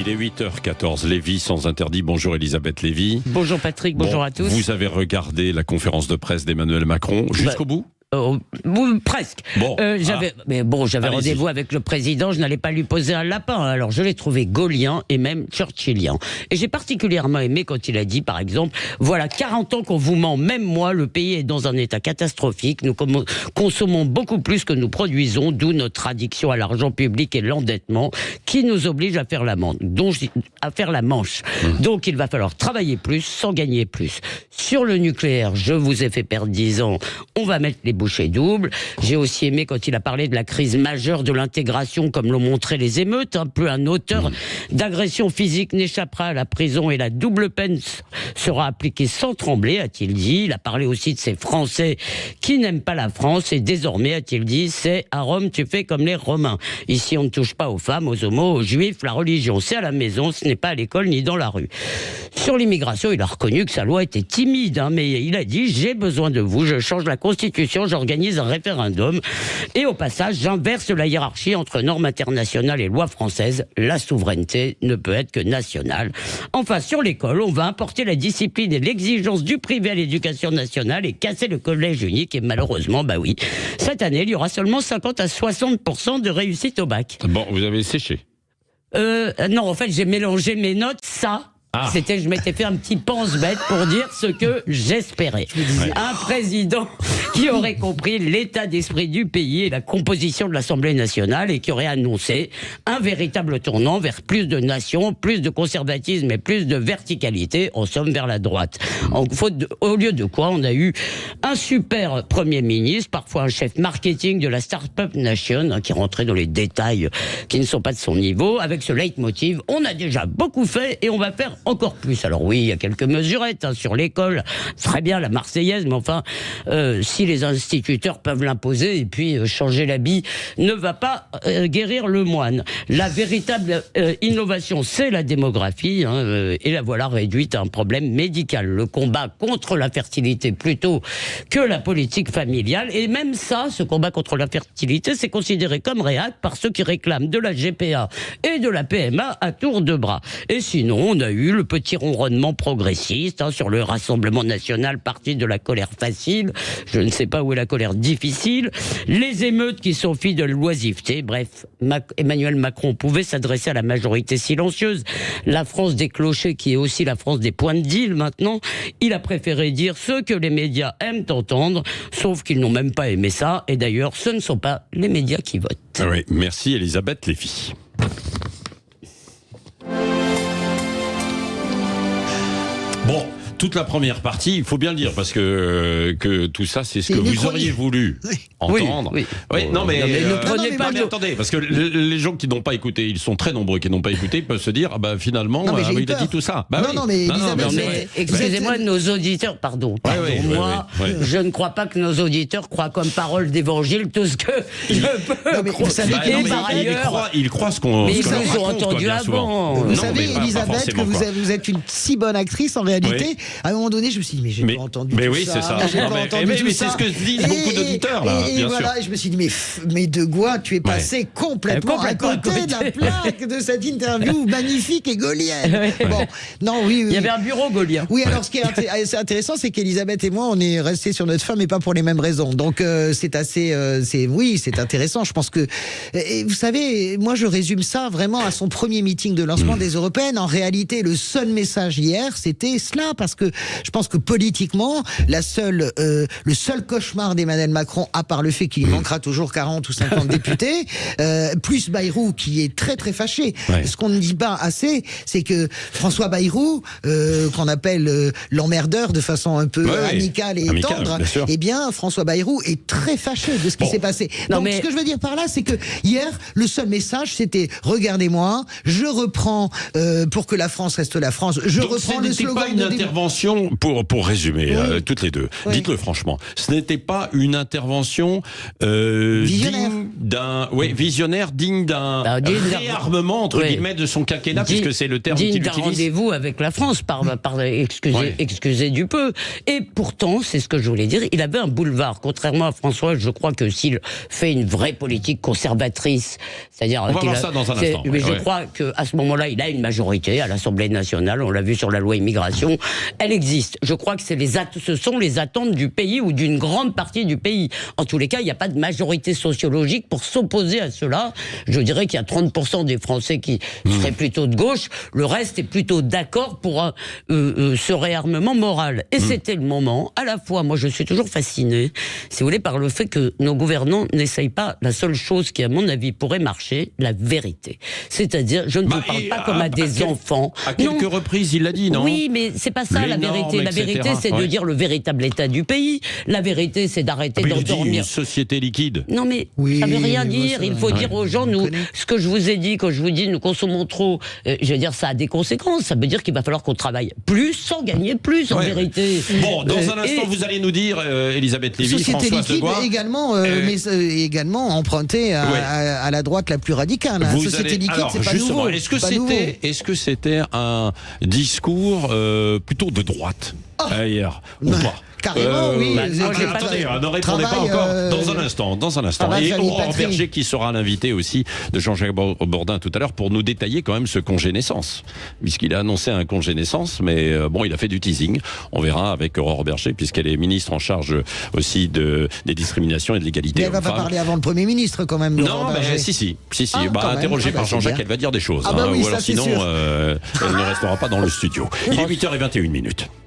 Il est 8h14, Lévy sans interdit. Bonjour Elisabeth Lévy. Bonjour Patrick, bonjour à tous. Vous avez regardé la conférence de presse d'Emmanuel Macron jusqu'au bout ? Presque. Bon, j'avais rendez-vous avec le président, je n'allais pas lui poser un lapin, alors je l'ai trouvé gaullien et même churchillien. Et j'ai particulièrement aimé quand il a dit, par exemple, voilà 40 ans qu'on vous ment, même moi, le pays est dans un état catastrophique, nous consommons beaucoup plus que nous produisons, d'où notre addiction à l'argent public et l'endettement, qui nous oblige à faire la manche. Donc il va falloir travailler plus, sans gagner plus. Sur le nucléaire, je vous ai fait perdre 10 ans, on va mettre les bouchées doubles. J'ai aussi aimé quand il a parlé de la crise majeure de l'intégration, comme l'ont montré les émeutes. Plus un auteur d'agression physique n'échappera à la prison et la double peine sera appliquée sans trembler, a-t-il dit. Il a parlé aussi de ces Français qui n'aiment pas la France et désormais, a-t-il dit, c'est à Rome, tu fais comme les Romains. Ici, on ne touche pas aux femmes, aux homos, aux juifs. La religion, c'est à la maison, ce n'est pas à l'école ni dans la rue. Sur l'immigration, il a reconnu que sa loi était timide, mais il a dit, j'ai besoin de vous, je change la Constitution, j'organise un référendum et au passage, j'inverse la hiérarchie entre normes internationales et lois françaises. La souveraineté ne peut être que nationale. Enfin, sur l'école, on va importer la discipline et l'exigence du privé à l'éducation nationale et casser le collège unique. Et malheureusement, cette année, il y aura seulement 50 à 60% de réussite au bac. Bon, vous avez séché. Non, en fait, j'ai mélangé mes notes, je m'étais fait un petit pense-bête pour dire ce que j'espérais. Un président qui aurait compris l'état d'esprit du pays et la composition de l'Assemblée nationale et qui aurait annoncé un véritable tournant vers plus de nation, plus de conservatisme et plus de verticalité, en somme vers la droite. Au lieu de quoi, on a eu un super Premier ministre, parfois un chef marketing de la Start-up Nation, qui rentrait dans les détails qui ne sont pas de son niveau, avec ce leitmotiv, on a déjà beaucoup fait et on va faire encore plus. Alors oui, il y a quelques mesurettes sur l'école, très bien la Marseillaise, mais enfin, si les instituteurs peuvent l'imposer et puis changer l'habit ne va pas guérir le moine. La véritable innovation, c'est la démographie, et la voilà réduite à un problème médical. Le combat contre la fertilité plutôt que la politique familiale, et même ça, ce combat contre la fertilité, c'est considéré comme réac par ceux qui réclament de la GPA et de la PMA à tour de bras. Et sinon, on a eu le petit ronronnement progressiste sur le Rassemblement national, parti de la colère facile. Je ne sais pas où est la colère difficile. Les émeutes qui sont filles de l'oisiveté. Bref, Emmanuel Macron pouvait s'adresser à la majorité silencieuse. La France des clochers, qui est aussi la France des points de deal maintenant. Il a préféré dire ce que les médias aiment entendre, sauf qu'ils n'ont même pas aimé ça. Et d'ailleurs, ce ne sont pas les médias qui votent. Oui, merci Elisabeth Lévy. Bon, toute la première partie, il faut bien le dire, parce que tout ça, c'est ce que vous auriez voulu entendre. Oui. Non, mais ne prenez pas. Attendez, parce que les gens qui n'ont pas écouté, ils sont très nombreux qui n'ont pas écouté, ils peuvent se dire, finalement, il a dit tout ça. Excusez-moi, nos auditeurs, pardon. Moi, je ne crois pas que nos auditeurs croient comme parole d'évangile tout ce que je peux croire. Ils croient ce qu'on. Mais ils nous ont entendu avant. Vous savez, Elisabeth, que vous êtes une si bonne actrice en réalité. Oui. À un moment donné, je me suis dit, mais j'ai pas entendu tout ça. Mais oui, c'est ça. Mais c'est ce que disent beaucoup d'auditeurs, là, bien sûr. Et je me suis dit, mais De Gouin, tu es passé complètement à côté de la plaque de cette interview magnifique et gaulienne. Bon, non, oui. Il y avait un bureau gaulien. Oui, alors ce qui est intéressant, c'est qu'Elisabeth et moi, on est restés sur notre fin, mais pas pour les mêmes raisons. Donc, c'est assez, c'est intéressant. Je pense que, vous savez, moi, je résume ça vraiment à son premier meeting de lancement des Européennes. En réalité, le seul message hier, c'était cela, parce que je pense que politiquement, le seul cauchemar d'Emmanuel Macron, à part le fait qu'il manquera toujours 40 ou 50 députés, plus Bayrou, qui est très très fâché. Ce qu'on ne dit pas assez, c'est que François Bayrou, qu'on appelle l'emmerdeur de façon un peu amicale et tendre, eh bien, François Bayrou est très fâché de ce qui s'est passé. Donc, ce que je veux dire par là, c'est que hier, le seul message, c'était « Regardez-moi, je reprends pour que la France reste la France, je reprends le slogan de... » intervention, pour résumer, toutes les deux, dites-le franchement, ce n'était pas une intervention visionnaire, digne d'un réarmement, entre guillemets, de son quinquennat, puisque c'est le terme qu'il utilise. Digne d'un rendez-vous avec la France, excusez du peu. Et pourtant, c'est ce que je voulais dire, il avait un boulevard. Contrairement à François, je crois que s'il fait une vraie politique conservatrice, c'est-à-dire... On va voir ça dans un instant. Mais je crois qu'à ce moment-là, il a une majorité à l'Assemblée nationale, on l'a vu sur la loi immigration, elle existe. Je crois que ce sont les attentes du pays ou d'une grande partie du pays. En tous les cas, il n'y a pas de majorité sociologique pour s'opposer à cela. Je dirais qu'il y a 30% des Français qui seraient plutôt de gauche, le reste est plutôt d'accord pour ce réarmement moral. Et c'était le moment, à la fois, moi je suis toujours fasciné, si vous voulez, par le fait que nos gouvernants n'essayent pas la seule chose qui, à mon avis, pourrait marcher, la vérité. C'est-à-dire, je ne vous parle pas comme à des enfants. À quelques reprises, il l'a dit, non? Oui, mais c'est pas ça la vérité. La vérité, c'est de dire le véritable état du pays. La vérité, c'est d'arrêter d'endormir. Une société liquide. Non, mais ça veut rien dire. Il faut dire aux gens, ce que je vous ai dit, quand je vous dis nous consommons trop, je veux dire, ça a des conséquences. Ça veut dire qu'il va falloir qu'on travaille plus sans gagner plus, en vérité. Bon, dans un instant, vous allez nous dire, Elisabeth Lévy, société Françoise liquide Degois, mais également empruntée à la droite la plus radicale. Société liquide, c'est pas nouveau. Est-ce que c'était un discours plutôt de droite hier ou pas? Carrément, oui. Attendez, ne répondez pas encore. Dans un instant. Et Aurore Berger qui sera l'invité aussi de Jean-Jacques Bourdin tout à l'heure pour nous détailler quand même ce congé naissance. Puisqu'il a annoncé un congé naissance, mais bon, il a fait du teasing. On verra avec Aurore Berger, puisqu'elle est ministre en charge aussi des discriminations et de l'égalité. Mais elle va pas parler avant le Premier ministre quand même. Non, mais si. Interrogée par Jean-Jacques, elle va dire des choses. Ou alors sinon, elle ne restera pas dans le studio. Il est 8h21.